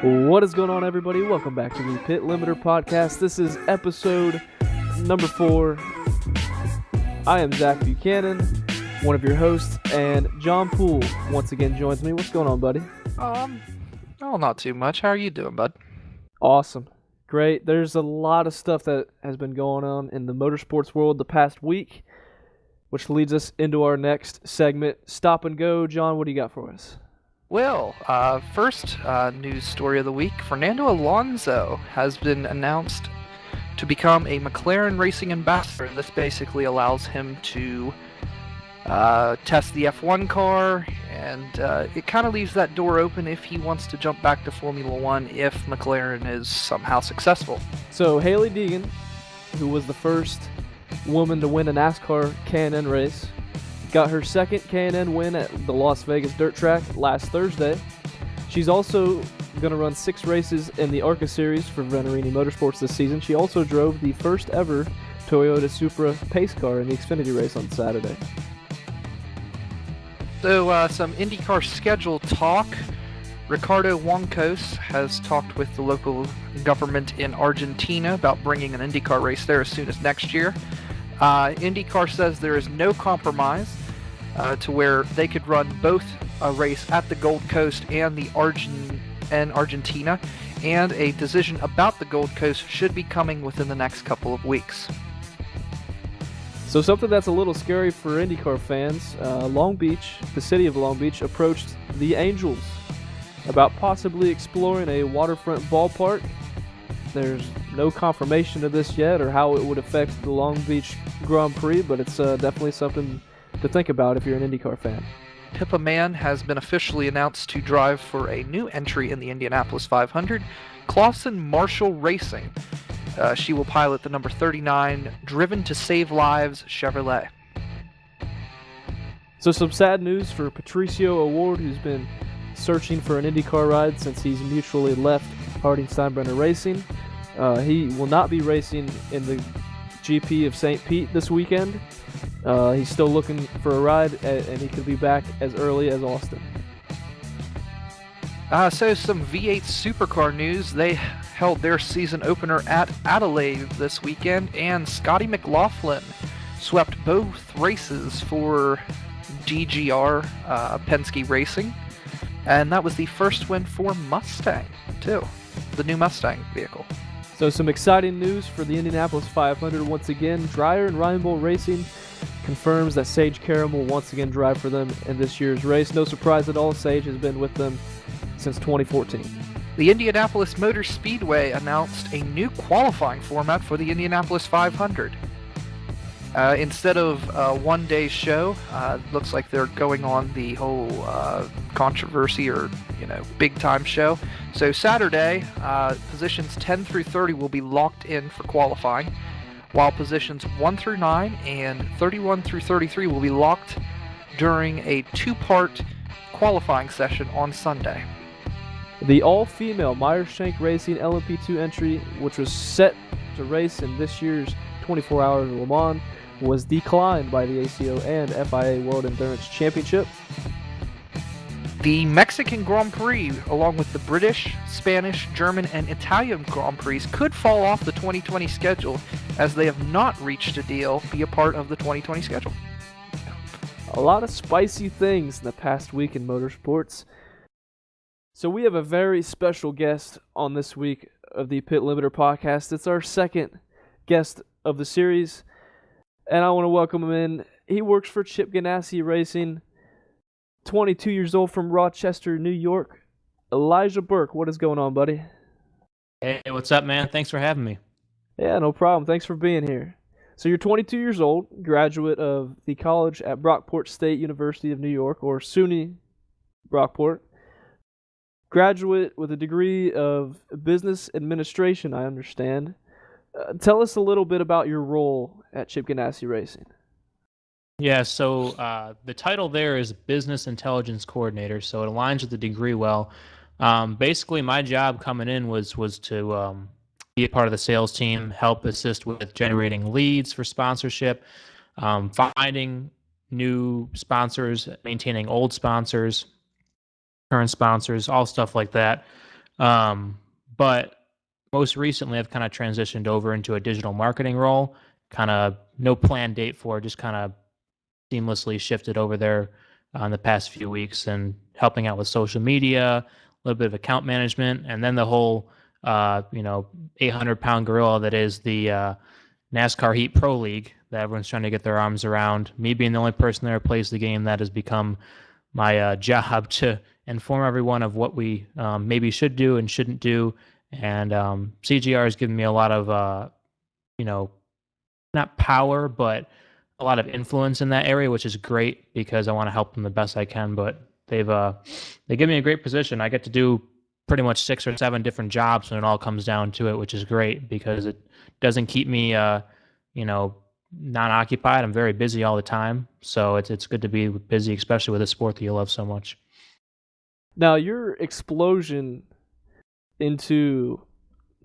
What is going on, everybody? Welcome back to the Pit Limiter Podcast. This is episode number 4. I am Zach Buchanan, one of your hosts, and John Poole once again joins me. What's going on, buddy? Not too much. How are you doing, bud? Awesome. Great. There's a lot of stuff that has been going on in the motorsports world the past week, which leads us into our next segment, Stop and Go. John, what do you got for us? Well, first news story of the week, Fernando Alonso has been announced to become a McLaren Racing Ambassador. This basically allows him to test the F1 car, and it kind of leaves that door open if he wants to jump back to Formula One if McLaren is somehow successful. So Hailie Deegan, who was the first woman to win a NASCAR K&N race, got her second K&N win at the Las Vegas dirt track last Thursday. She's also going to run 6 races in the ARCA Series for Venerini Motorsports this season. She also drove the first ever Toyota Supra pace car in the Xfinity race on Saturday. So some IndyCar schedule talk. Ricardo Juncos has talked with the local government in Argentina about bringing an IndyCar race there as soon as next year. IndyCar says there is no compromise to where they could run both a race at the Gold Coast and Argentina, and a decision about the Gold Coast should be coming within the next couple of weeks. So something that's a little scary for IndyCar fans, Long Beach, the city of Long Beach, approached the Angels about possibly exploring a waterfront ballpark. There's no confirmation of this yet or how it would affect the Long Beach Grand Prix, but it's definitely something to think about if you're an IndyCar fan. Pippa Mann has been officially announced to drive for a new entry in the Indianapolis 500, Clausen Marshall Racing. She will pilot the number 39 Driven to Save Lives Chevrolet. So some sad news for Patricio O'Ward, who's been searching for an IndyCar ride since he's mutually left Harding Steinbrenner Racing. He will not be racing in the GP of St. Pete this weekend. He's still looking for a ride, and he could be back as early as Austin. So some V8 Supercar news. They held their season opener at Adelaide this weekend, and Scotty McLaughlin swept both races for DGR Penske Racing, and that was the first win for Mustang, too, the new Mustang vehicle. So some exciting news for the Indianapolis 500 once again. Dreyer and Reinbold Racing confirms that Sage Karam will once again drive for them in this year's race. No surprise at all, Sage has been with them since 2014. The Indianapolis Motor Speedway announced a new qualifying format for the Indianapolis 500. Instead of a one-day show, looks like they're going on the whole controversy or, big-time show. So Saturday, positions 10 through 30 will be locked in for qualifying, while positions 1 through 9 and 31 through 33 will be locked during a 2-part qualifying session on Sunday. The all-female Meyer-Shank Racing LMP2 entry, which was set to race in this year's 24 Hours of Le Mans, was declined by the ACO and FIA World Endurance Championship. The Mexican Grand Prix, along with the British, Spanish, German, and Italian Grand Prix, could fall off the 2020 schedule, as they have not reached a deal to be a part of the 2020 schedule. A lot of spicy things in the past week in motorsports. So we have a very special guest on this week of the Pit Limiter Podcast. It's our second guest of the series, and I want to welcome him in. He works for Chip Ganassi Racing, 22 years old, from Rochester, New York. Elijah Burke, what is going on, buddy? Hey, what's up, man? Thanks for having me. Yeah, no problem. Thanks for being here. So you're 22 years old, graduate of the college at Brockport State University of New York, or SUNY Brockport. Graduate with a degree of business administration, I understand. Tell us a little bit about your role at Chip Ganassi Racing. Yeah, so the title there is Business Intelligence Coordinator, so it aligns with the degree well. Basically, my job coming in was to be a part of the sales team, help assist with generating leads for sponsorship, finding new sponsors, maintaining old sponsors, current sponsors, all stuff like that. But most recently, I've kind of transitioned over into a digital marketing role. Kind of no planned date for it, just kind of seamlessly shifted over there in the past few weeks and helping out with social media, a little bit of account management, and then the whole 800-pound gorilla that is the NASCAR Heat Pro League that everyone's trying to get their arms around. Me being the only person there who plays the game, that has become my job to inform everyone of what we maybe should do and shouldn't do. And CGR has given me a lot of, not power, but a lot of influence in that area, which is great because I want to help them the best I can. But they give me a great position. I get to do pretty much 6 or 7 different jobs when it all comes down to it, which is great because it doesn't keep me, non-occupied. I'm very busy all the time, so it's good to be busy, especially with a sport that you love so much. Now, your explosion into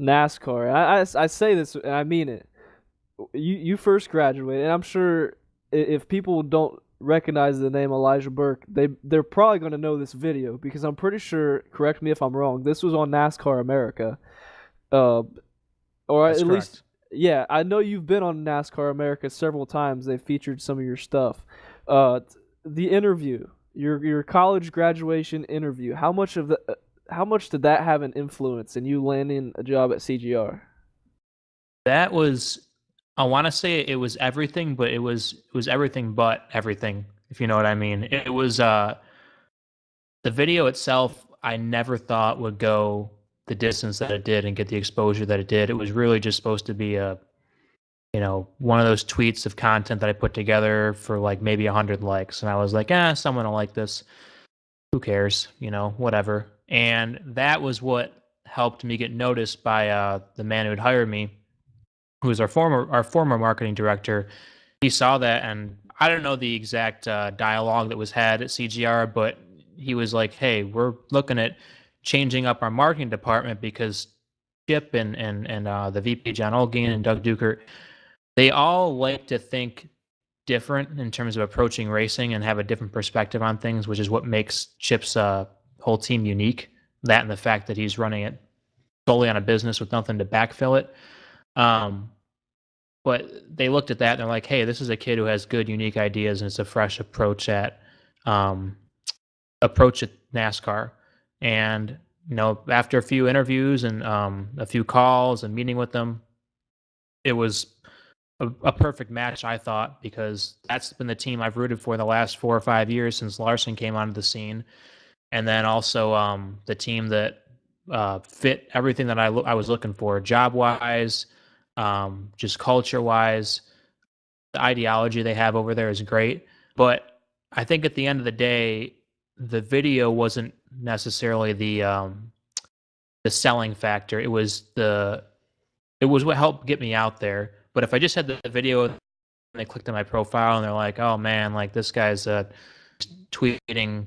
NASCAR, I say this and I mean it. You first graduated, and I'm sure if people don't recognize the name Elijah Burke, they're probably going to know this video because I'm pretty sure. Correct me if I'm wrong. This was on NASCAR America, or That's at correct. least yeah. I know you've been on NASCAR America several times. They featured some of your stuff. The interview, your college graduation interview. How much did that have an influence in you landing a job at CGR? That was, I want to say it was everything, but it was everything but everything, if you know what I mean. It was the video itself. I never thought would go the distance that it did and get the exposure that it did. It was really just supposed to be one of those tweets of content that I put together for like maybe 100 likes, and I was like, someone will like this. Who cares? Whatever. And that was what helped me get noticed by the man who had hired me, who was our former marketing director. He saw that, and I don't know the exact dialogue that was had at CGR, but he was like, "Hey, we're looking at changing up our marketing department because Chip and the VP John Olgin and Doug Dukert, they all like to think different in terms of approaching racing and have a different perspective on things, which is what makes Chip's whole team unique. That and the fact that he's running it solely on a business with nothing to backfill it. Um, but they looked at that and they're like, hey, this is a kid who has good, unique ideas, and it's a fresh um, approach at NASCAR. And after a few interviews and a few calls and meeting with them, it was a perfect match, I thought, because that's been the team I've rooted for the last 4 or 5 years since Larson came onto the scene, and then also the team that fit everything that I was looking for, job wise, just culture wise. The ideology they have over there is great, but I think at the end of the day, the video wasn't necessarily the selling factor. It was what helped get me out there. But if I just had the video and they clicked on my profile and they're like, oh man, like this guy's tweeting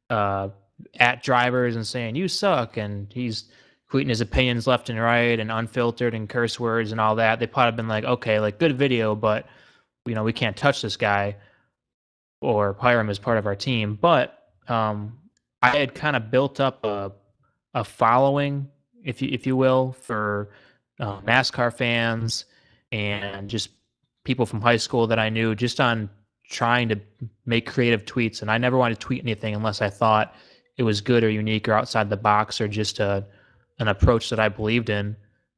at drivers and saying you suck, and he's tweeting his opinions left and right and unfiltered and curse words and all that, they probably have been like, okay, like good video, but we can't touch this guy or hire him as part of our team. But I had kind of built up a following, if you will, for NASCAR fans and just people from high school that I knew, just on trying to make creative tweets. And I never wanted to tweet anything unless I thought it was good or unique or outside the box or just an approach that I believed in.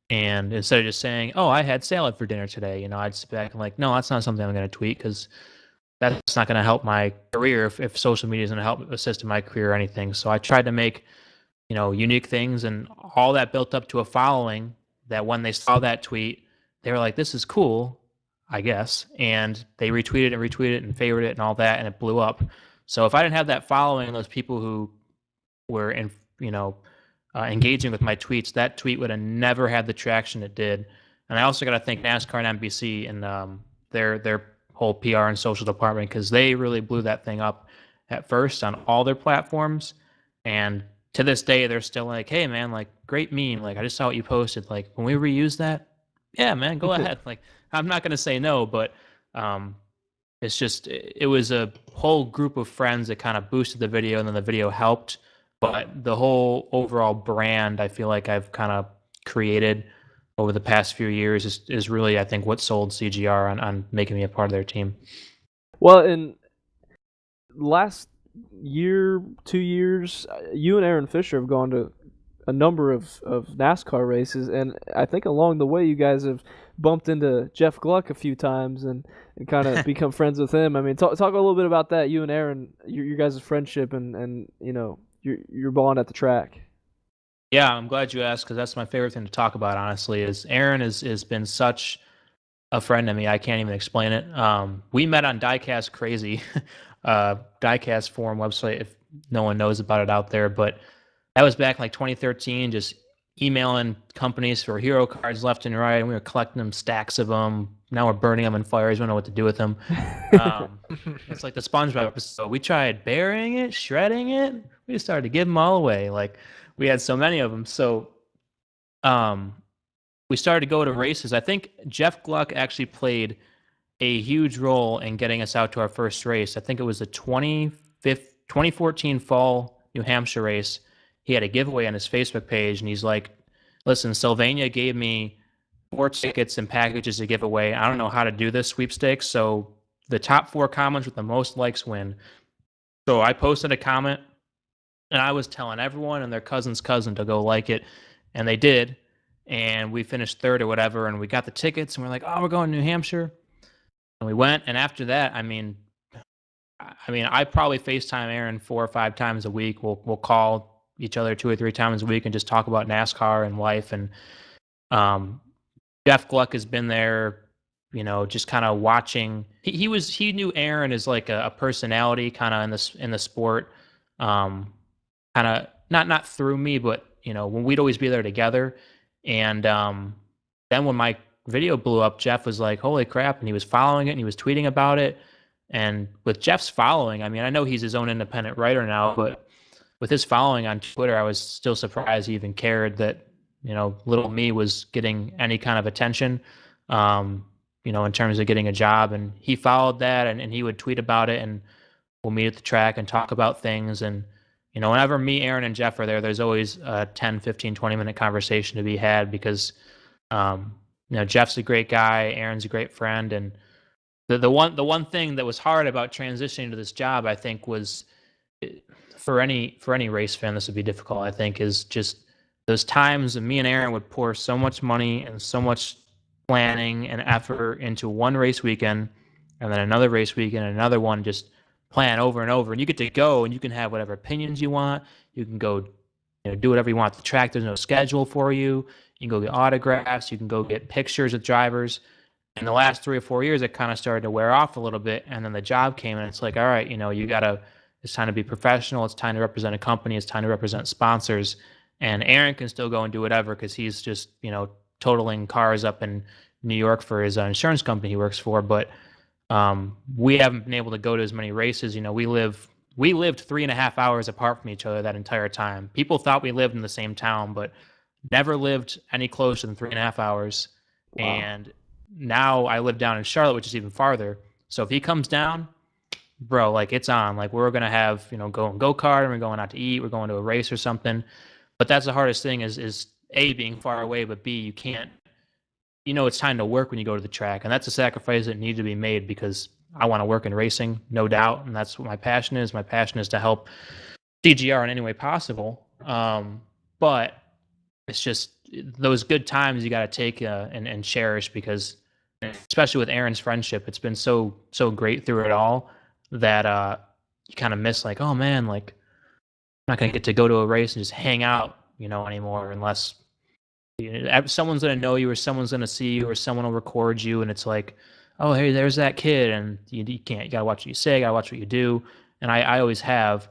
And instead of just saying, oh, I had salad for dinner today, I'd sit back and like, no, that's not something I'm going to tweet because that's not going to help my career if social media is going to help assist in my career or anything. So I tried to make, unique things, and all that built up to a following that when they saw that tweet, they were like, this is cool, I guess. And they retweeted and favored it and all that, and it blew up. So if I didn't have that following, those people who were engaging with my tweets, that tweet would have never had the traction it did. And I also got to thank NASCAR and NBC and their whole PR and social department, because they really blew that thing up at first on all their platforms. And to this day, they're still like, hey, man, like, great meme. Like, I just saw what you posted. Like, can we reuse that? Yeah, man, go ahead. Like, I'm not going to say no, but it's just, it was a whole group of friends that kind of boosted the video, and then the video helped but the whole overall brand I feel like I've kind of created over the past few years is really, I think, what sold CGR on making me a part of their team. Well, in last year, 2 years, you and Aaron Fisher have gone to a number of NASCAR races, and I think along the way you guys have bumped into Jeff Gluck a few times and kind of become friends with him. I mean, talk a little bit about that, you and Aaron, your guys' friendship and your bond at the track. Yeah, I'm glad you asked because that's my favorite thing to talk about. Honestly, is Aaron has been such a friend to me. I can't even explain it. We met on Diecast Crazy, Diecast forum website. If no one knows about it out there, but that was back in like 2013. Just emailing companies for hero cards left and right, and we were collecting them, stacks of them. Now we're burning them in fires. We don't know what to do with them. It's like the SpongeBob episode. We tried burying it, shredding it. We just started to give them all away. Like we had so many of them. So, we started to go to races. I think Jeff Gluck actually played a huge role in getting us out to our first race. I think it was the 2014 fall New Hampshire race. He had a giveaway on his Facebook page, and he's like, listen, Sylvania gave me 4 tickets and packages to give away. I don't know how to do this sweepstakes, so the top 4 comments with the most likes win. So I posted a comment, and I was telling everyone and their cousin's cousin to go like it, and they did. And we finished 3rd or whatever, and we got the tickets, and we're like, oh, we're going to New Hampshire. And we went, and after that, I mean, I probably FaceTime Aaron 4 or 5 times a week. We'll call each other 2 or 3 times a week and just talk about NASCAR and life. And Jeff Gluck has been there, just kind of watching. He knew Aaron as like a personality kind of in the sport, kind of not through me, but when we'd always be there together. And then when my video blew up, Jeff was like, holy crap, and he was following it and he was tweeting about it. And with Jeff's following, I mean, I know he's his own independent writer now, but with his following on Twitter, I was still surprised he even cared that, little me was getting any kind of attention, in terms of getting a job. And he followed that and he would tweet about it, and we'll meet at the track and talk about things. And, whenever me, Aaron, and Jeff are there, there's always a 10, 15, 20-minute conversation to be had because, Jeff's a great guy, Aaron's a great friend. And the one thing that was hard about transitioning to this job, I think, was for any race fan, this would be difficult, I think, is just those times that me and Aaron would pour so much money and so much planning and effort into one race weekend and then another race weekend and another one, just plan over and over. And you get to go and you can have whatever opinions you want. You can go do whatever you want at the track. There's no schedule for you. You can go get autographs. You can go get pictures with drivers. In the last 3 or 4 years, it kind of started to wear off a little bit. And then the job came and it's like, all right, it's time to be professional. It's time to represent a company. It's time to represent sponsors. And Aaron can still go and do whatever because he's just, totaling cars up in New York for his insurance company he works for. But we haven't been able to go to as many races. We lived 3.5 hours apart from each other that entire time. People thought we lived in the same town, but never lived any closer than 3.5 hours. Wow. And now I live down in Charlotte, which is even farther. So if he comes down, bro, like it's on. Like we're gonna have go-kart, and we're going out to eat. We're going to a race or something. But that's the hardest thing is A, being far away, but B, you can't. It's time to work when you go to the track, and that's a sacrifice that needs to be made because I want to work in racing, no doubt, and that's what my passion is. My passion is to help CGR in any way possible. But it's just those good times you got to take and cherish because, especially with Aaron's friendship, it's been so great through it all that you kind of miss like, oh man, like I'm not gonna get to go to a race and just hang out, anymore unless someone's gonna know you or someone's gonna see you or someone will record you, and it's like, oh hey, there's that kid, and you can't. You gotta watch what you say, gotta watch what you do, and I always have,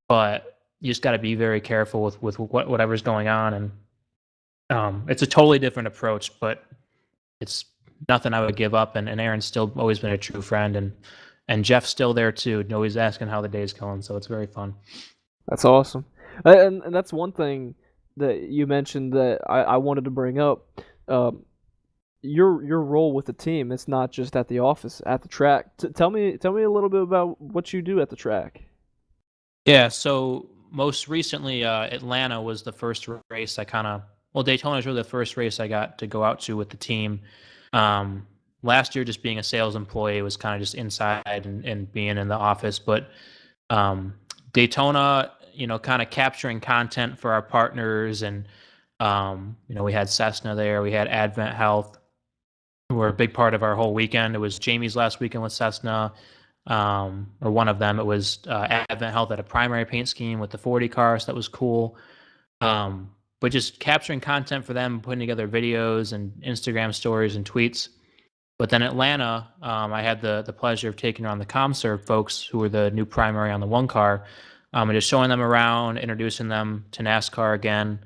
but you just gotta be very careful with whatever's going on, and it's a totally different approach, but it's nothing I would give up, and Aaron's still always been a true friend, and Jeff's still there too, always asking how the day's going, so it's very fun. That's awesome, and that's one thing that you mentioned that I wanted to bring up. Your role with the team, it's not just at the office, at the track. Tell me a little bit about what you do at the track. Yeah, so most recently, Atlanta was the first race I Daytona is really the first race I got to go out to with the team. Last year, just being a sales employee, was kind of just inside and being in the office. But Daytona, kind of capturing content for our partners. And, we had Cessna there. We had Advent Health, who were a big part of our whole weekend. It was Jamie's last weekend with Cessna, or one of them. It was Advent Health at a primary paint scheme with the 40 cars. That was cool. But just capturing content for them, putting together videos and Instagram stories and tweets. But then Atlanta, I had the pleasure of taking around the ComServe folks, who were the new primary on the one car, and just showing them around, introducing them to NASCAR again,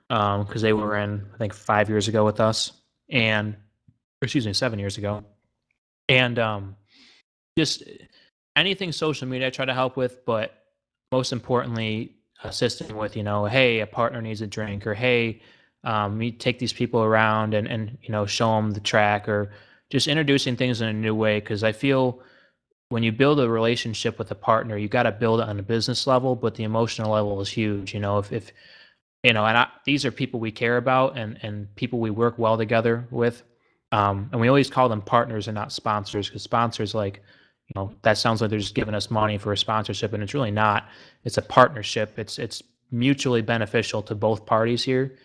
because they were in, I think, 5 years ago with us, 7 years ago. And just anything social media I try to help with, but most importantly, assisting with, hey, a partner needs a drink, or hey, you take these people around and show them the track, or just introducing things in a new way. Because I feel when you build a relationship with a partner, you got to build it on a business level, but the emotional level is huge. If these are people we care about and people we work well together with. And we always call them partners and not sponsors, because sponsors, that sounds like they're just giving us money for a sponsorship, and it's really not. It's a partnership. It's mutually beneficial to both parties here.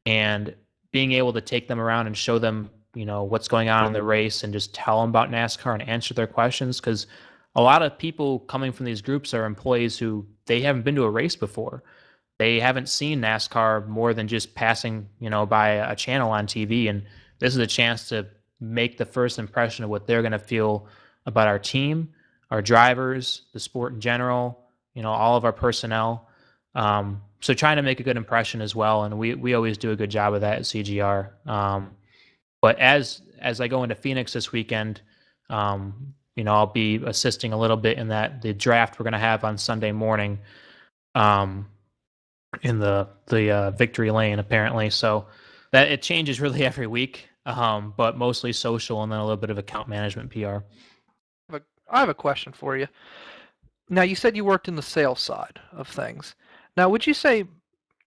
And being able to take them around and show them, what's going on in the race, and just tell them about NASCAR and answer their questions, because a lot of people coming from these groups are employees who they haven't been to a race before. They haven't seen NASCAR more than just passing, by a channel on TV. And this is a chance to make the first impression of what they're going to feel about our team, our drivers, the sport in general, all of our personnel. So trying to make a good impression as well. And we always do a good job of that at CGR. But as I go into Phoenix this weekend, I'll be assisting a little bit in the draft we're going to have on Sunday morning, in the victory lane, apparently. So that it changes really every week, but mostly social, and then a little bit of account management, PR. I have a question for you. Now, you said you worked in the sales side of things. Now, would you say,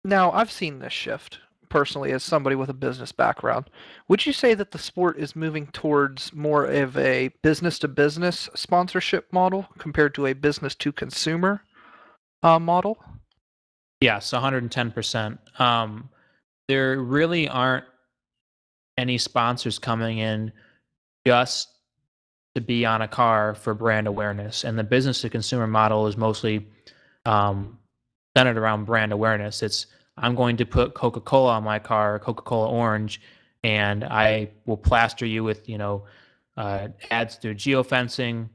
now I've seen this shift personally as somebody with a business background. Would you say that the sport is moving towards more of a business-to-business sponsorship model compared to a business-to-consumer model? Yes, 110%. There really aren't any sponsors coming in just to be on a car for brand awareness. And the business-to-consumer model is mostly centered around brand awareness. It's, I'm going to put Coca-Cola on my car, Coca-Cola Orange, and I will plaster you with, ads through geofencing,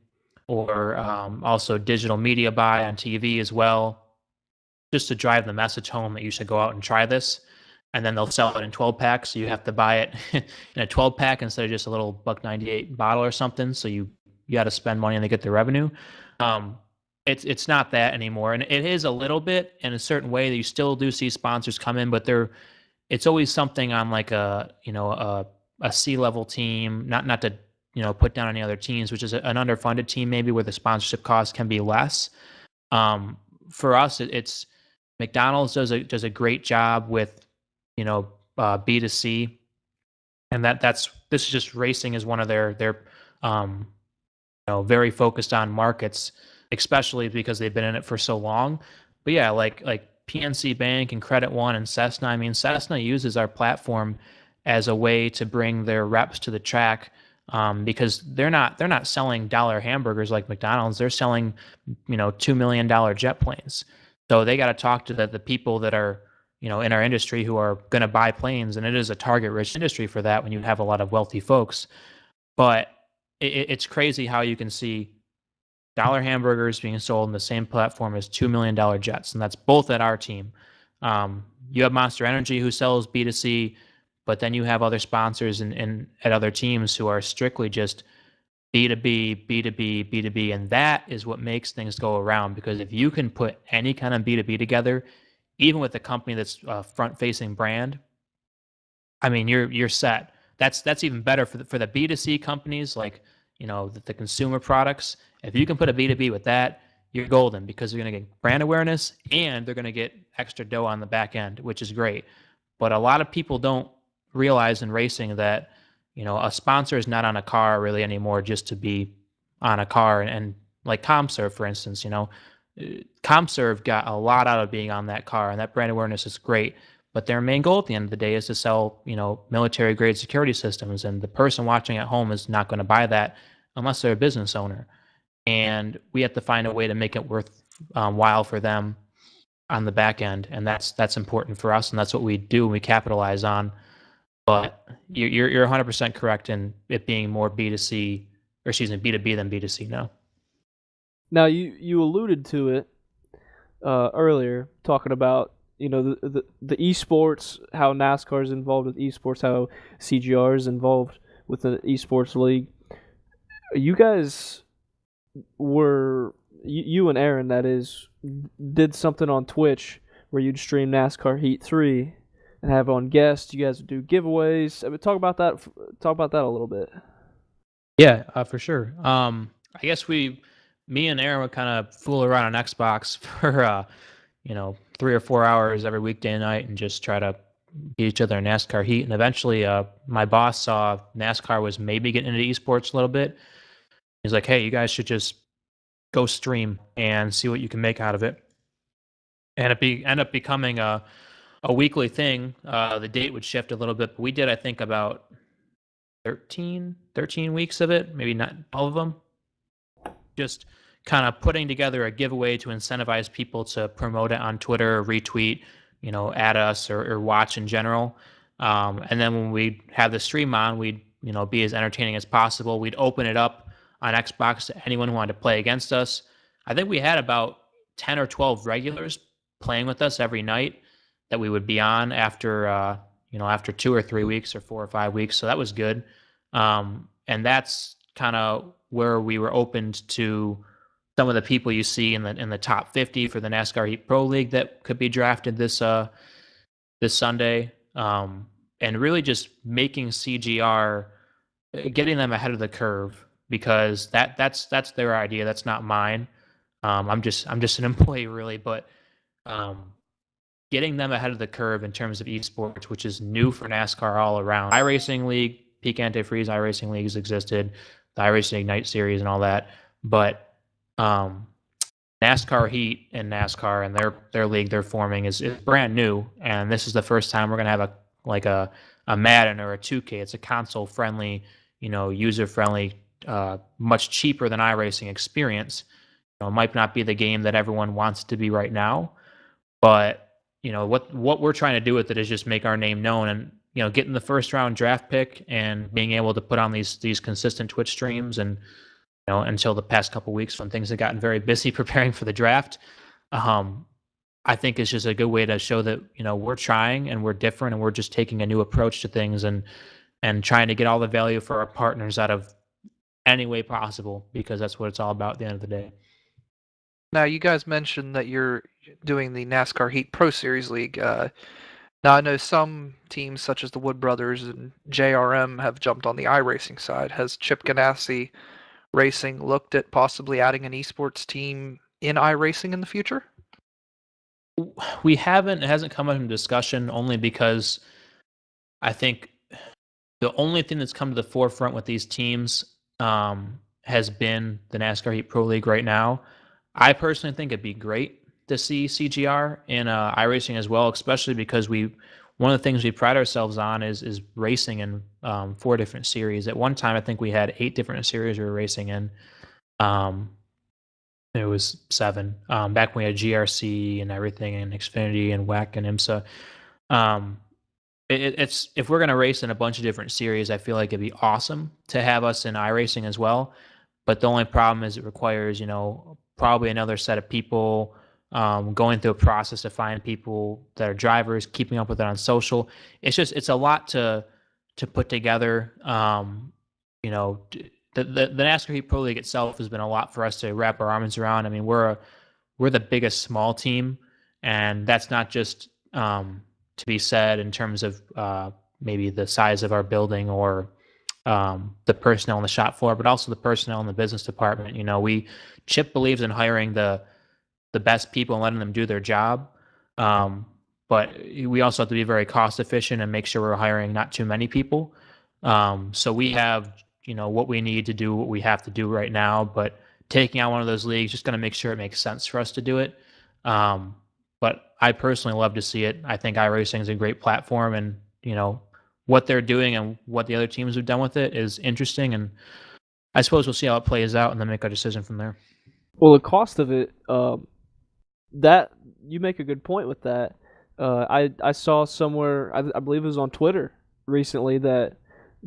or also digital media buy on TV as well, just to drive the message home that you should go out and try this. And then they'll sell it in 12 packs, so you have to buy it in a 12 pack instead of just a little $1.98 bottle or something. So you got to spend money and they get the revenue. It's not that anymore, and it is a little bit in a certain way that you still do see sponsors come in, but it's always something on like a C-level team, not to put down any other teams, which is an underfunded team maybe, where the sponsorship cost can be less. For us, it's McDonald's does a great job with B2C, and this is just racing is one of their very focused on markets, especially because they've been in it for so long. But yeah, like PNC Bank and Credit One and Cessna. I mean, Cessna uses our platform as a way to bring their reps to the track, because they're not selling dollar hamburgers like McDonald's. They're selling $2 million jet planes. So they got to talk to the people that are in our industry who are going to buy planes, and it is a target-rich industry for that when you have a lot of wealthy folks. But it's crazy how you can see dollar hamburgers being sold on the same platform as $2 million jets, and that's both at our team. You have Monster Energy, who sells B2C, but then you have other sponsors and at other teams who are strictly just B2B, B2B, B2B, and that is what makes things go around. Because if you can put any kind of B2B together, even with a company that's a front-facing brand, I mean, you're set. That's even better for the B2C companies, like the consumer products. If you can put a B2B with that, you're golden because they're going to get brand awareness and they're going to get extra dough on the back end, which is great. But a lot of people don't realize in racing that, a sponsor is not on a car really anymore just to be on a car. And like ComServe, for instance, ComServe got a lot out of being on that car, and that brand awareness is great. But their main goal at the end of the day is to sell, military grade security systems. And the person watching at home is not going to buy that unless they're a business owner. And we have to find a way to make it worth while for them on the back end, and that's important for us, and that's what we do and we capitalize on. But you're 100% correct in it being more B2C, or excuse me, B2B than B2C now. Now you alluded to it earlier, talking about the esports, how NASCAR is involved with esports, how CGR is involved with the esports league. You guys were you and Aaron, that is, did something on Twitch where you'd stream NASCAR Heat 3 and have on guests. You guys would do giveaways. I mean, talk about that a little bit. Yeah, for sure. I guess me and Aaron would kind of fool around on Xbox for 3 or 4 hours every weekday night and just try to beat each other in NASCAR Heat. And eventually, my boss saw NASCAR was maybe getting into esports a little bit. He's like, "Hey, you guys should just go stream and see what you can make out of it." And it end up becoming a weekly thing. The date would shift a little bit, but we did, I think, about 13 weeks of it, maybe not all of them. Just kind of putting together a giveaway to incentivize people to promote it on Twitter, or retweet, add us or watch in general. And then when we have the stream on, we'd, be as entertaining as possible. We'd open it up on Xbox to anyone who wanted to play against us. I think we had about 10 or 12 regulars playing with us every night that we would be on after, after 2 or 3 weeks or 4 or 5 weeks. So that was good. And that's kind of where we were opened to some of the people you see in the top 50 for the NASCAR Heat Pro League that could be drafted this Sunday. And really just making CGR, getting them ahead of the curve, because that's their idea. That's not mine. I'm just an employee really, but getting them ahead of the curve in terms of esports, which is new for NASCAR all around. iRacing League, Peak Antifreeze iRacing Leagues existed, the iRacing Ignite Series and all that, but NASCAR Heat and NASCAR and their league they're forming is brand new, and this is the first time we're gonna have a Madden or a 2K. It's a console friendly, user friendly, much cheaper than iRacing experience. It might not be the game that everyone wants it to be right now, but what we're trying to do with it is just make our name known, and getting the first round draft pick and being able to put on these consistent Twitch streams, and until the past couple weeks when things have gotten very busy preparing for the draft, I think it's just a good way to show that we're trying and we're different and we're just taking a new approach to things, and trying to get all the value for our partners out of any way possible, because that's what it's all about at the end of the day. Now, you guys mentioned that you're doing the NASCAR Heat Pro Series League. Now, I know some teams, such as the Wood Brothers and JRM, have jumped on the iRacing side. Has Chip Ganassi Racing looked at possibly adding an esports team in iRacing in the future? We haven't. It hasn't come up in discussion, only because I think the only thing that's come to the forefront with these teams has been the NASCAR Heat Pro League right now. I personally think it'd be great to see CGR in iRacing as well, especially because one of the things we pride ourselves on is racing in 4 different series. At one time, I think we had 8 different series we were racing in. It was 7 back when we had GRC and everything, and Xfinity and WEC and IMSA. It's if we're gonna race in a bunch of different series, I feel like it'd be awesome to have us in iRacing as well. But the only problem is it requires probably another set of people, going through a process to find people that are drivers, keeping up with it on social. It's a lot to put together. The NASCAR Heat Pro League itself has been a lot for us to wrap our arms around. I mean, we're the biggest small team, and that's not just to be said in terms of maybe the size of our building or the personnel on the shop floor, but also the personnel in the business department. Chip believes in hiring the best people and letting them do their job. Um, but we also have to be very cost efficient and make sure we're hiring not too many people. So we have, what we need to do what we have to do right now, but taking out one of those leagues, just going to make sure it makes sense for us to do it. But I personally love to see it. I think iRacing is a great platform, and what they're doing and what the other teams have done with it is interesting. And I suppose we'll see how it plays out and then make our decision from there. Well, the cost of it, that you make a good point with that. I saw somewhere, I believe it was on Twitter recently, that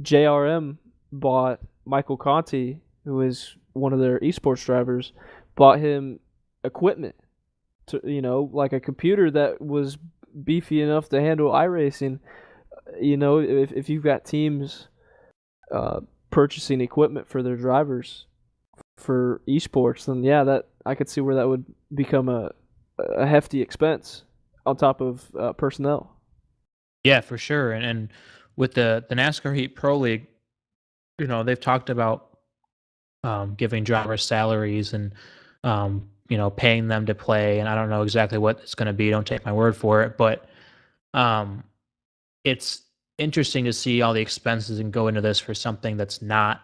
JRM bought Michael Conti, who is one of their esports drivers, bought him equipment to, like a computer that was beefy enough to handle iRacing. If you've got teams purchasing equipment for their drivers for esports, then yeah, that I could see where that would become a hefty expense on top of personnel. Yeah, for sure. And with the NASCAR Heat Pro League, they've talked about giving drivers salaries and paying them to play. And I don't know exactly what it's going to be. Don't take my word for it, but it's interesting to see all the expenses and go into this for something that's not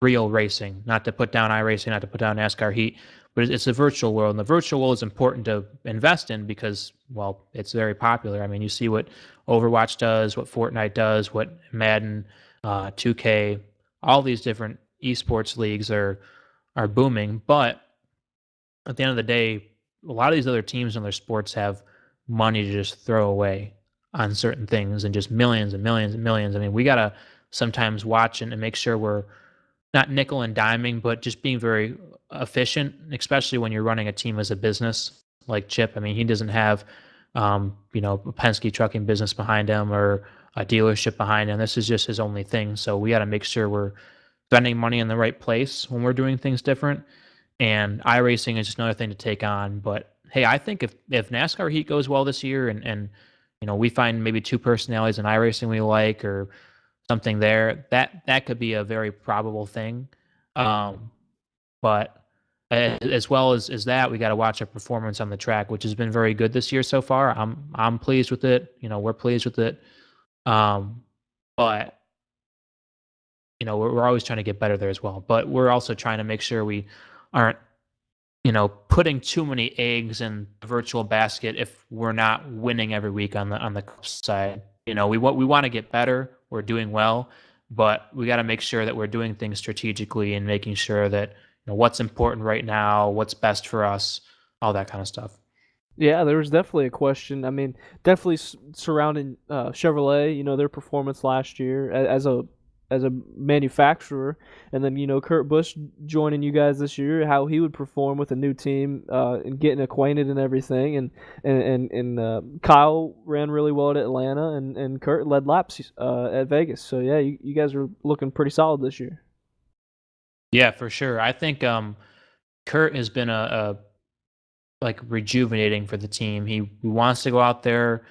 real racing. Not to put down iRacing, not to put down NASCAR Heat, but it's a virtual world, and the virtual world is important to invest in because, well, it's very popular. I mean, you see what Overwatch does, what Fortnite does, what Madden, 2K, all these different esports leagues are booming. But at the end of the day, a lot of these other teams in their sports have money to just throw away on certain things and just millions and millions and millions. I mean, we got to sometimes watch and make sure we're not nickel and diming, but just being very efficient, especially when you're running a team as a business like Chip. I mean, he doesn't have, a Penske trucking business behind him or a dealership behind him. This is just his only thing. So we got to make sure we're spending money in the right place when we're doing things different. And iRacing is just another thing to take on. But hey, I think if NASCAR Heat goes well this year and we find maybe two personalities in iRacing we like or something there, that could be a very probable thing. But as well as that, we got to watch our performance on the track, which has been very good this year so far. I'm pleased with it. We're pleased with it. But we're always trying to get better there as well. But we're also trying to make sure we aren't putting too many eggs in the virtual basket if we're not winning every week on the side. We want to get better. We're doing well, but we got to make sure that we're doing things strategically and making sure that what's important right now, what's best for us, all that kind of stuff. Yeah, there was definitely a question. I mean, definitely surrounding Chevrolet. Their performance last year as a manufacturer, and then Kurt Busch joining you guys this year, how he would perform with a new team and getting acquainted and everything, and Kyle ran really well at Atlanta, and Kurt led laps at Vegas. So yeah, you guys are looking pretty solid this year. Yeah, for sure. I think Kurt has been a like rejuvenating for the team. He wants to go out there,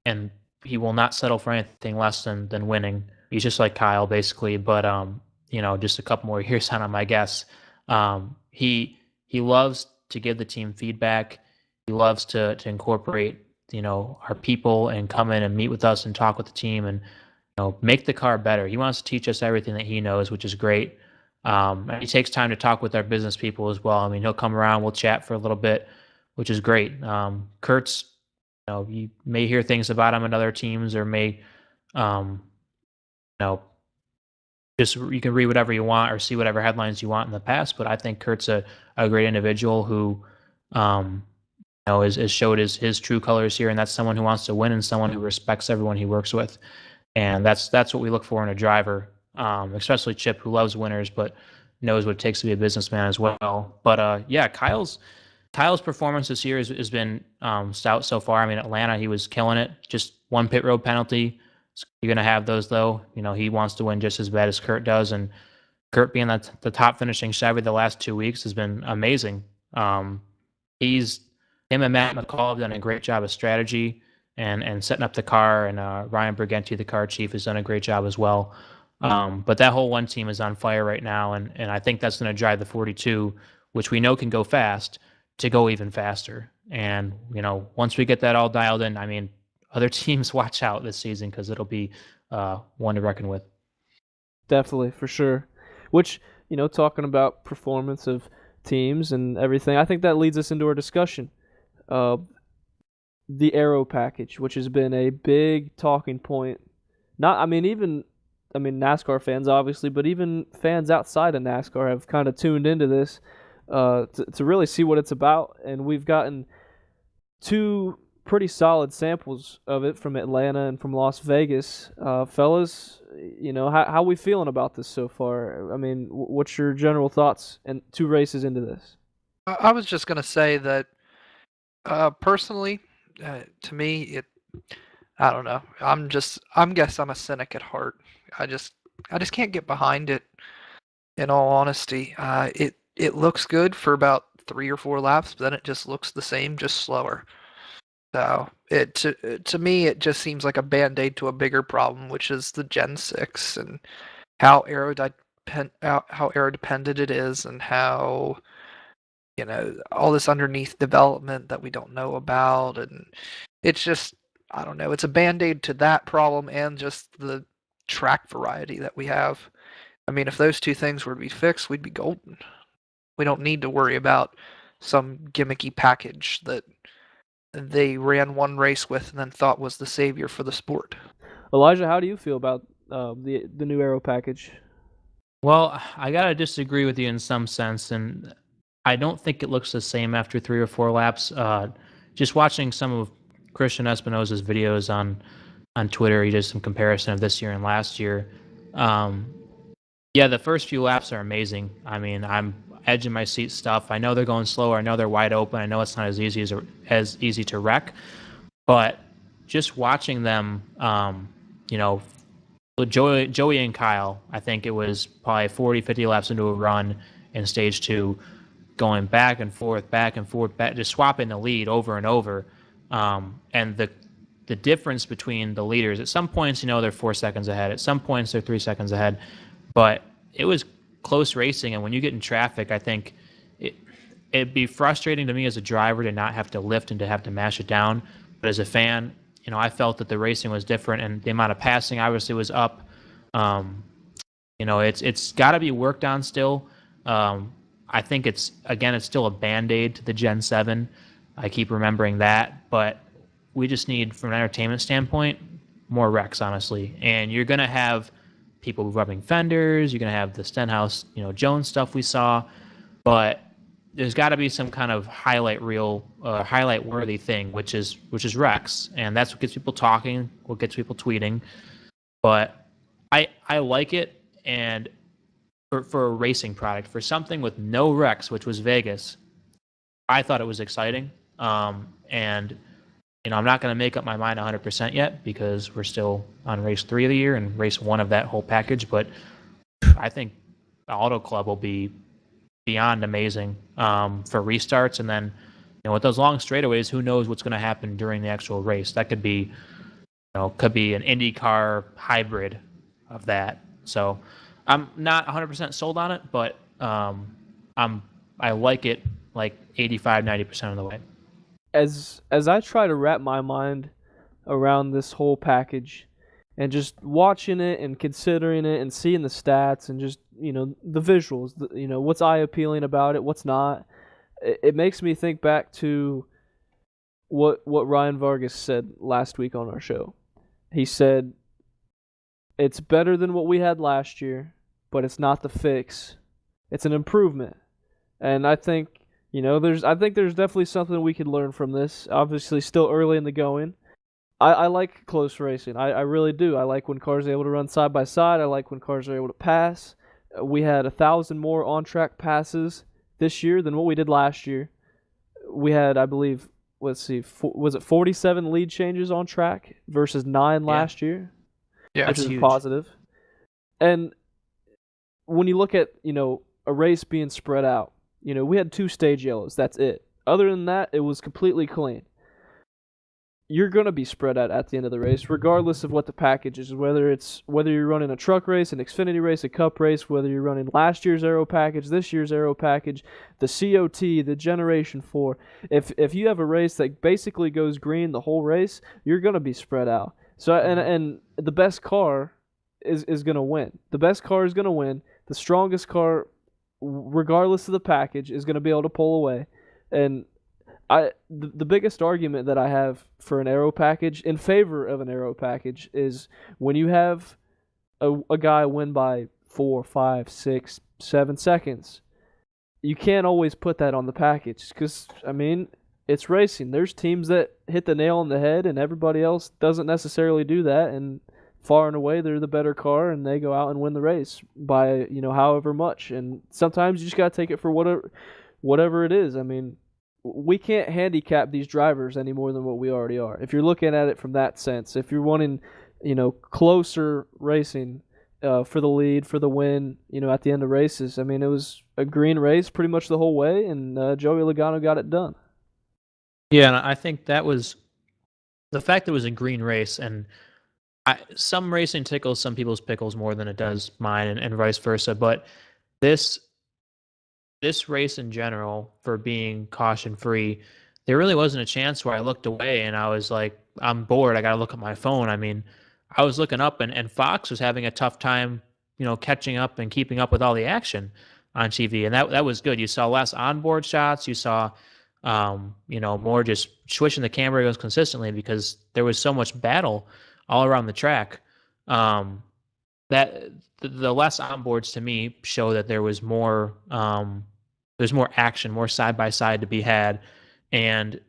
and he will not settle for anything less than winning. He's just like Kyle, basically, but just a couple more years on him, I guess. He loves to give the team feedback. He loves to incorporate our people and come in and meet with us and talk with the team and make the car better. He wants to teach us everything that he knows, which is great. And he takes time to talk with our business people as well. I mean, he'll come around, we'll chat for a little bit, which is great. Kurt's, you may hear things about him at other teams, or may just you can read whatever you want or see whatever headlines you want in the past. But I think Kurt's a great individual who, has showed his true colors here, and that's someone who wants to win and someone who respects everyone he works with, and that's what we look for in a driver, especially Chip, who loves winners but knows what it takes to be a businessman as well. But yeah, Kyle's performance this year has been stout so far. I mean, Atlanta, he was killing it. Just one pit road penalty. You're going to have those, though. He wants to win just as bad as Kurt does. And Kurt being the top finishing Chevy the last 2 weeks has been amazing. Him and Matt McCall have done a great job of strategy and setting up the car. And Ryan Briganti, the car chief, has done a great job as well. But that whole one team is on fire right now, and I think that's going to drive the 42, which we know can go fast, to go even faster. And once we get that all dialed in, I mean, other teams watch out this season because it'll be one to reckon with. Definitely, for sure. Which, talking about performance of teams and everything, I think that leads us into our discussion. The aero package, which has been a big talking point. NASCAR fans obviously, but even fans outside of NASCAR have kind of tuned into this to really see what it's about. And we've gotten two pretty solid samples of it from Atlanta and from Las Vegas. Fellas, how we feeling about this so far? I mean, what's your general thoughts and 2 races into this? I was just going to say that personally, to me, I don't know. I'm a cynic at heart. I just can't get behind it. In all honesty, it looks good for about 3 or 4 laps, but then it just looks the same, just slower. So to me, it just seems like a band-aid to a bigger problem, which is the Gen 6 and how aerodependent it is, and how all this underneath development that we don't know about, and it's just, I don't know, it's a band-aid to that problem and just the track variety that we have. I mean, if those 2 things were to be fixed, we'd be golden. We don't need to worry about some gimmicky package that they ran one race with and then thought was the savior for the sport. Elijah, how do you feel about the new aero package? Well, I gotta disagree with you in some sense, and I don't think it looks the same after 3 or 4 laps. Just watching some of Christian Espinosa's videos on Twitter, he did some comparison of this year and last year. Yeah, the first few laps are amazing. I mean, I'm edge in my seat stuff. I know they're going slower. I know they're wide open. I know it's not as easy to wreck, but just watching them, Joey and Kyle, I think it was probably 40, 50 laps into a run in stage 2, going back and forth, just swapping the lead over and over. And the difference between the leaders, at some points, they're 4 seconds ahead. At some points, they're 3 seconds ahead. But it was close racing, and when you get in traffic, I think it'd be frustrating to me as a driver to not have to lift and to have to mash it down. But as a fan, I felt that the racing was different, and the amount of passing obviously was up. It's got to be worked on still. I think it's still a Band-Aid to the Gen 7. I keep remembering that, but we just need, from an entertainment standpoint, more wrecks, honestly. And you're going to have people rubbing fenders. You're going to have the Stenhouse, Jones stuff we saw, but there's got to be some kind of highlight worthy thing, which is wrecks, and that's what gets people talking, what gets people tweeting. But I like it, and for a racing product, for something with no wrecks, which was Vegas, I thought it was exciting. And I'm not going to make up my mind 100% yet because we're still on race 3 of the year and race 1 of that whole package. But I think the Auto Club will be beyond amazing for restarts. And then, with those long straightaways, who knows what's going to happen during the actual race? That could be, an IndyCar hybrid of that. So I'm not 100% sold on it, but I like it like 85, 90% of the way. As I try to wrap my mind around this whole package and just watching it and considering it and seeing the stats and just, the visuals, what's eye appealing about it, what's not, it makes me think back to what Ryan Vargas said last week on our show. He said, it's better than what we had last year, but it's not the fix. It's an improvement. And I think, there's definitely something we could learn from this. Obviously, still early in the going. I like close racing. I really do. I like when cars are able to run side by side. I like when cars are able to pass. We had 1,000 more on-track passes this year than what we did last year. We had, I believe, was it 47 lead changes on track versus 9 last year? Yeah, which is huge. positive. And when you look at, a race being spread out, we had 2 stage yellows. That's it. Other than that, it was completely clean. you're going to be spread out at the end of the race, regardless of what the package is. Whether you're running a truck race, an Xfinity race, a Cup race, whether you're running last year's Aero package, this year's Aero package, the COT, the Generation 4. If you have a race that basically goes green the whole race, you're going to be spread out. So and the best car is going to win. The best car is going to win. The strongest car, regardless of the package, is going to be able to pull away. And the biggest argument that I have for an Aero package, in favor of an Aero package, is when you have a guy win by 4, 5, 6, 7 seconds, you can't always put that on the package because, I mean, it's racing. There's teams that hit the nail on the head and everybody else doesn't necessarily do that, and far and away they're the better car and they go out and win the race by, however much. And sometimes you just got to take it for whatever it is. I mean, we can't handicap these drivers any more than what we already are. If you're looking at it from that sense, if you're wanting, closer racing for the lead, for the win, at the end of races, I mean, it was a green race pretty much the whole way, and Joey Logano got it done. Yeah, and I think that was the fact that it was a green race, and some racing tickles some people's pickles more than it does mine, and vice versa. But this race in general, for being caution free, there really wasn't a chance where I looked away and I was like, I'm bored, I gotta look at my phone. I mean, I was looking up and Fox was having a tough time, catching up and keeping up with all the action on TV. And that was good. You saw less onboard shots, you saw more just switching the camera goes consistently because there was so much battle all around the track. That the less onboards to me show that there was more there's more action, more side by side to be had, and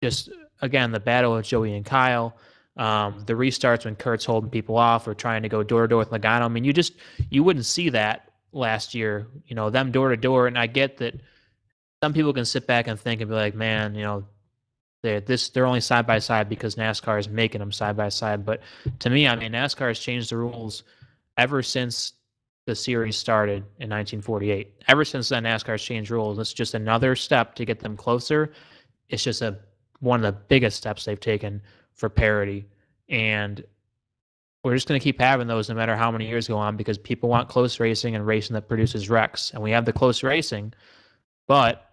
just again the battle of Joey and Kyle, the restarts when Kurt's holding people off or trying to go door to door with Logano. I mean, you wouldn't see that last year, them door to door. And I get that some people can sit back and think and be like, man, they're only side by side because NASCAR is making them side by side. But to me, I mean, NASCAR has changed the rules ever since the series started in 1948. Ever since then, NASCAR has changed rules. It's just another step to get them closer. It's just one of the biggest steps they've taken for parity. And we're just going to keep having those no matter how many years go on because people want close racing and racing that produces wrecks. And we have the close racing, but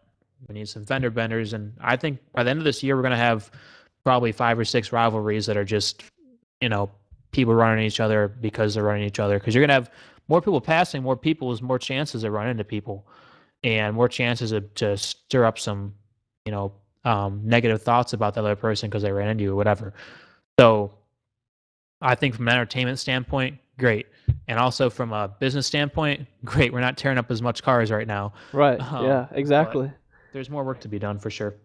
we need some fender benders. And I think by the end of this year, we're going to have probably 5 or 6 rivalries that are just, people running each other because they're running each other. Because you're going to have more people passing, more people is more chances to run into people and more chances to stir up some, negative thoughts about the other person because they ran into you or whatever. So I think from an entertainment standpoint, great. And also from a business standpoint, great. We're not tearing up as much cars right now. Right. Yeah, exactly. There's more work to be done for sure.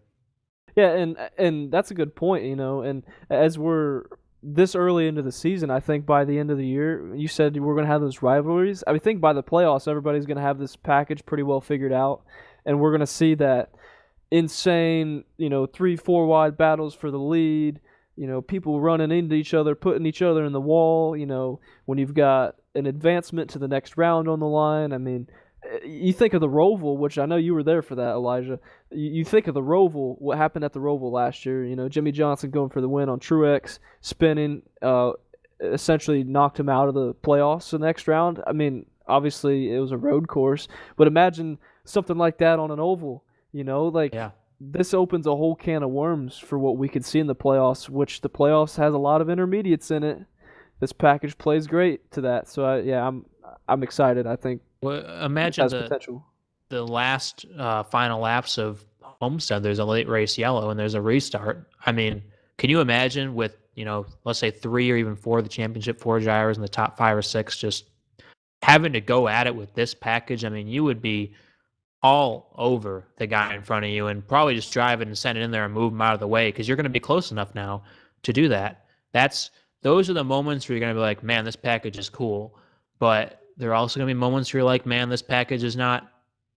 Yeah, and that's a good point, and as we're this early into the season, I think by the end of the year, you said we're going to have those rivalries. I think by the playoffs, everybody's going to have this package pretty well figured out, and we're going to see that insane, 3-4 wide battles for the lead, people running into each other, putting each other in the wall, when you've got an advancement to the next round on the line. I mean, you think of the Roval, which I know you were there for that, Elijah. You think of the Roval, what happened at the Roval last year. Jimmy Johnson going for the win on Truex, spinning, essentially knocked him out of the playoffs the next round. I mean, obviously it was a road course, but imagine something like that on an oval. Yeah. This opens a whole can of worms for what we could see in the playoffs, which the playoffs has a lot of intermediates in it. This package plays great to that. So I'm excited. I think. Well, imagine the last final laps of Homestead. There's a late race yellow and there's a restart. I mean, can you imagine with, let's say 3 or even 4 of the championship 4 drivers in the top 5 or 6 just having to go at it with this package? I mean, you would be all over the guy in front of you and probably just drive it and send it in there and move him out of the way because you're going to be close enough now to do that. Those are the moments where you're going to be like, man, this package is cool. But there are also going to be moments where you're like, man, this package is not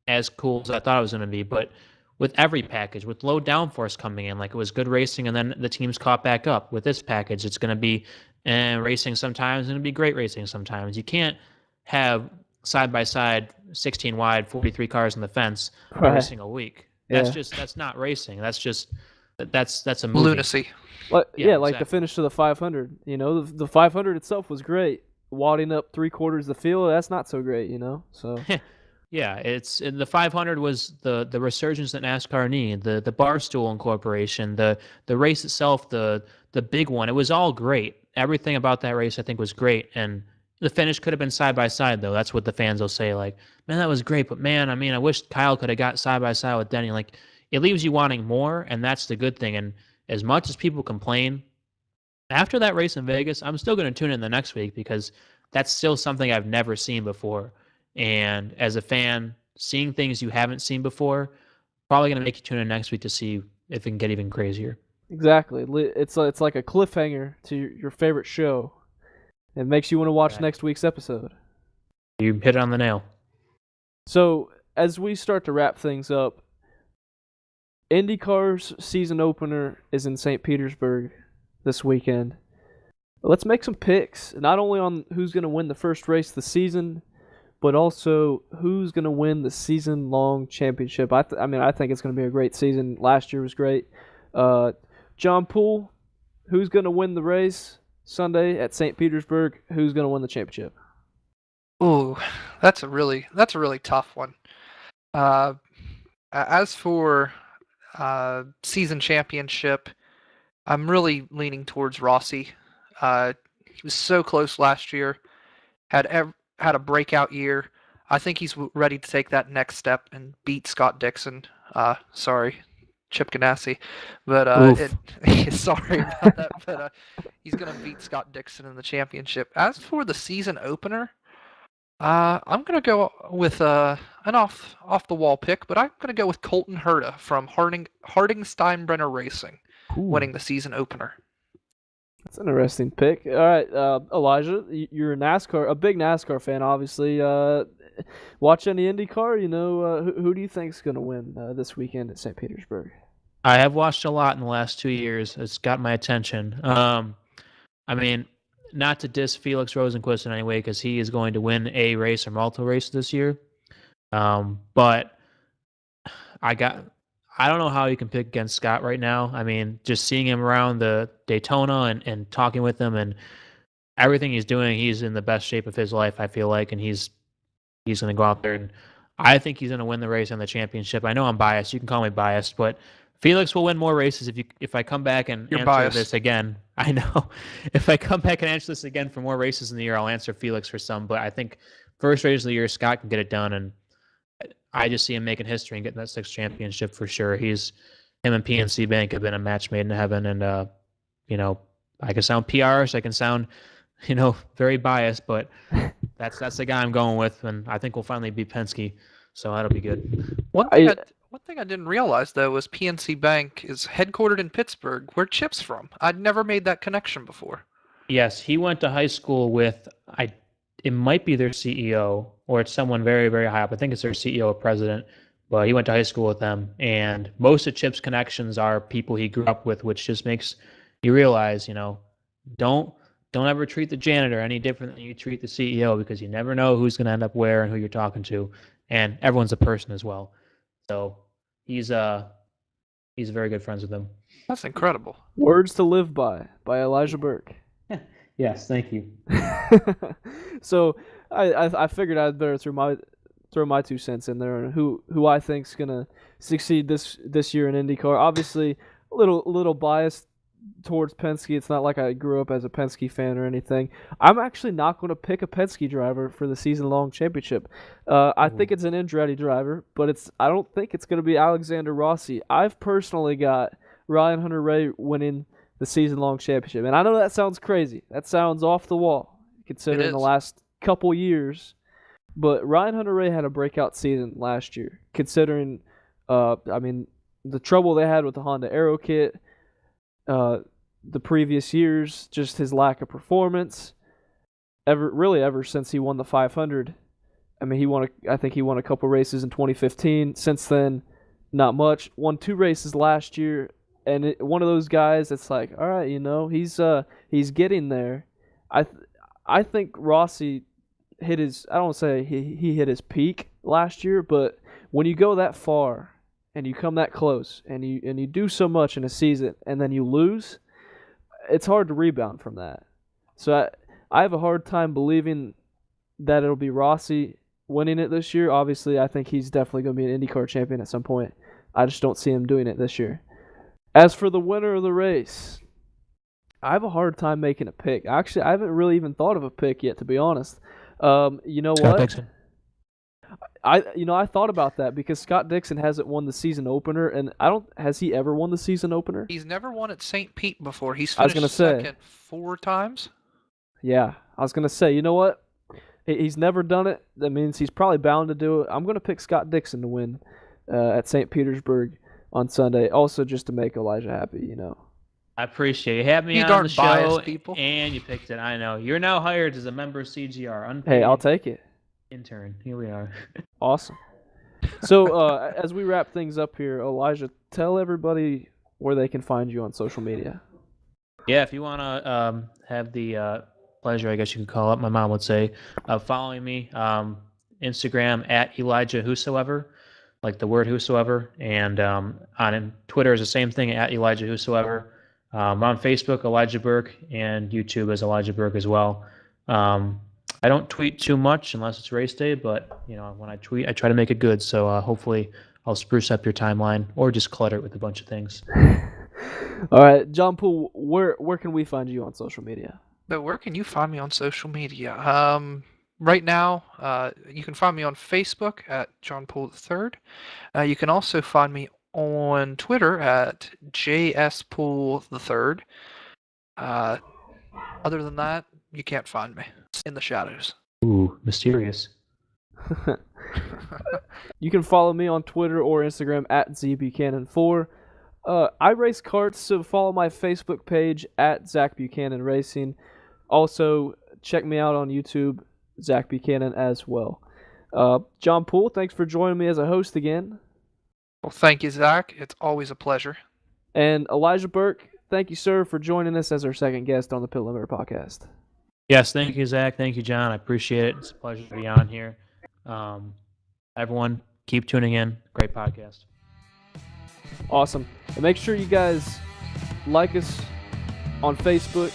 as cool as I thought it was going to be. But with every package, with low downforce coming in, like it was good racing and then the teams caught back up. With this package, it's going to be racing sometimes and it'll be great racing sometimes. You can't have side-by-side 16 wide 43 cars in the fence every single week. That's not racing. That's just That's a movie. Lunacy. Like Yeah, like the exactly. finish to the 500. The 500 itself was great. Wadding up 3/4 of the field, that's not so great. So Yeah, it's the 500 was the resurgence that NASCAR needed, the Barstool Incorporation, the race itself, the big one. It was all great. Everything about that race I think was great, and the finish could have been side by side though. That's what the fans will say, like, man, that was great, but man, I mean, I wish Kyle could have got side by side with Denny. Like, it leaves you wanting more, and that's the good thing. And as much as people complain, after that race in Vegas, I'm still going to tune in the next week because that's still something I've never seen before. And as a fan, seeing things you haven't seen before, probably going to make you tune in next week to see if it can get even crazier. exactly, it's like a cliffhanger to your favorite show. It makes you want to watch Right. next week's episode. You hit it on the nail. So as we start to wrap things up, IndyCar's season opener is in St. Petersburg this weekend. Let's make some picks, not only on who's going to win the first race of the season, but also who's going to win the season-long championship. I think it's going to be a great season. Last year was great. John Poole, who's going to win the race Sunday at St. Petersburg? Who's going to win the championship? Ooh, that's a really tough one. As for season championship, I'm really leaning towards Rossi. He was so close last year. Had a breakout year. I think he's ready to take that next step and beat Scott Dixon. Sorry, Chip Ganassi, but sorry about that. But he's gonna beat Scott Dixon in the championship. As for the season opener, I'm gonna go with an off the wall pick, but I'm gonna go with Colton Herta from Harding Steinbrenner Racing, winning the season opener. That's an interesting pick. All right, Elijah, you're a big NASCAR fan, obviously. Watch any IndyCar? Who do you think is going to win this weekend at St. Petersburg? I have watched a lot in the last 2 years. It's got my attention. I mean, not to diss Felix Rosenqvist in any way because he is going to win a race or multiple races this year. But I don't know how you can pick against Scott right now. I mean, just seeing him around the Daytona and talking with him and everything he's doing, he's in the best shape of his life, I feel like, and he's going to go out there and I think he's going to win the race and the championship. I know I'm biased. You can call me biased, but Felix will win more races if I come back and You're answer biased. this again. I know. If I come back and answer this again for more races in the year, I'll answer Felix for some, but I think first race of the year, Scott can get it done, and I just see him making history and getting that 6th championship for sure. Him and PNC Bank have been a match made in heaven, and I can sound PR, so I can sound, very biased, but that's the guy I'm going with, and I think we'll finally beat Penske, so that'll be good. One thing I didn't realize though was PNC Bank is headquartered in Pittsburgh, where Chip's from. I'd never made that connection before. Yes, he went to high school with it might be their CEO or it's someone very, very high up. I think it's their CEO or president, but he went to high school with them. And most of Chip's connections are people he grew up with, which just makes you realize, don't ever treat the janitor any different than you treat the CEO because you never know who's going to end up where and who you're talking to. And everyone's a person as well. So he's very good friends with them. That's incredible. Words to Live by Elijah Burke. Yes, thank you. So I figured I'd better throw my 2 cents in there and who I think's gonna succeed this year in IndyCar. Obviously, a little biased towards Penske. It's not like I grew up as a Penske fan or anything. I'm actually not going to pick a Penske driver for the season-long championship. I think it's an Andretti driver, but I don't think it's going to be Alexander Rossi. I've personally got Ryan Hunter-Reay winning the season-long championship, and I know that sounds crazy. That sounds off the wall, considering the last couple years. But Ryan Hunter-Reay had a breakout season last year, considering, the trouble they had with the Honda Aero kit, the previous years, just his lack of performance. Ever since he won the 500, I think he won a couple races in 2015. Since then, not much. Won 2 races last year, and one of those guys that's like, all right, he's getting there. I think Rossi hit his. I don't say he hit his peak last year, but when you go that far and you come that close and you do so much in a season and then you lose, it's hard to rebound from that. So I have a hard time believing that it'll be Rossi winning it this year. Obviously, I think he's definitely going to be an IndyCar champion at some point. I just don't see him doing it this year. As for the winner of the race, I have a hard time making a pick. Actually, I haven't really even thought of a pick yet, to be honest. You know Scott what? Dixon. I thought about that because Scott Dixon hasn't won the season opener, and has he ever won the season opener? He's never won at St. Pete before. He's I was finished gonna say. second 4 times. Yeah, I was gonna say, you know what? He's never done it. That means he's probably bound to do it. I'm gonna pick Scott Dixon to win at St. Petersburg on Sunday. Also, just to make Elijah happy, you know. I appreciate you having me You on darn the show, biased people. and you picked it. I know. You're now hired as a member of CGR, unpaid Hey, I'll take it. intern. Here we are. Awesome. So, as we wrap things up here, Elijah, tell everybody where they can find you on social media. Yeah, if you want to have the pleasure, I guess you could call it, my mom would say, of following me, Instagram at Elijah Whosoever, like the word whosoever, and on Twitter is the same thing, at Elijah Whosoever. I'm on Facebook, Elijah Burke, and YouTube as Elijah Burke as well. I don't tweet too much unless it's race day, but when I tweet, I try to make it good. So hopefully I'll spruce up your timeline or just clutter it with a bunch of things. All right, John Poole, where can we find you on social media? But where can you find me on social media? Right now, you can find me on Facebook at John Poole III. You can also find me on Twitter at JSPoole III. Other than that, you can't find me. It's in the shadows. Ooh, mysterious. You can follow me on Twitter or Instagram at ZBuchanan4. I race karts, so follow my Facebook page at Zach Buchanan Racing. Also, check me out on YouTube, Zach Buchanan as well. John Poole, thanks for joining me as a host again. Well, thank you, Zach. It's always a pleasure. And Elijah Burke, thank you, sir, for joining us as our second guest on the Pit Limiter podcast. Yes, thank you, Zach. Thank you, John. I appreciate it. It's a pleasure to be on here. Everyone, keep tuning in. Great podcast. Awesome. And make sure you guys like us on Facebook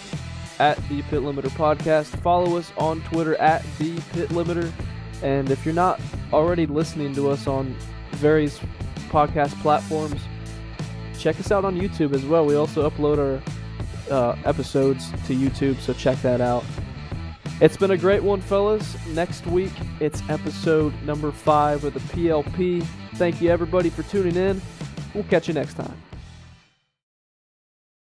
at the Pit Limiter Podcast. Follow us on Twitter at the Pit Limiter. And if you're not already listening to us on various podcast platforms, check us out on YouTube as well. We also upload our episodes to YouTube, so check that out. It's been a great one, fellas. Next week, it's episode number 5 of the PLP. Thank you, everybody, for tuning in. We'll catch you next time.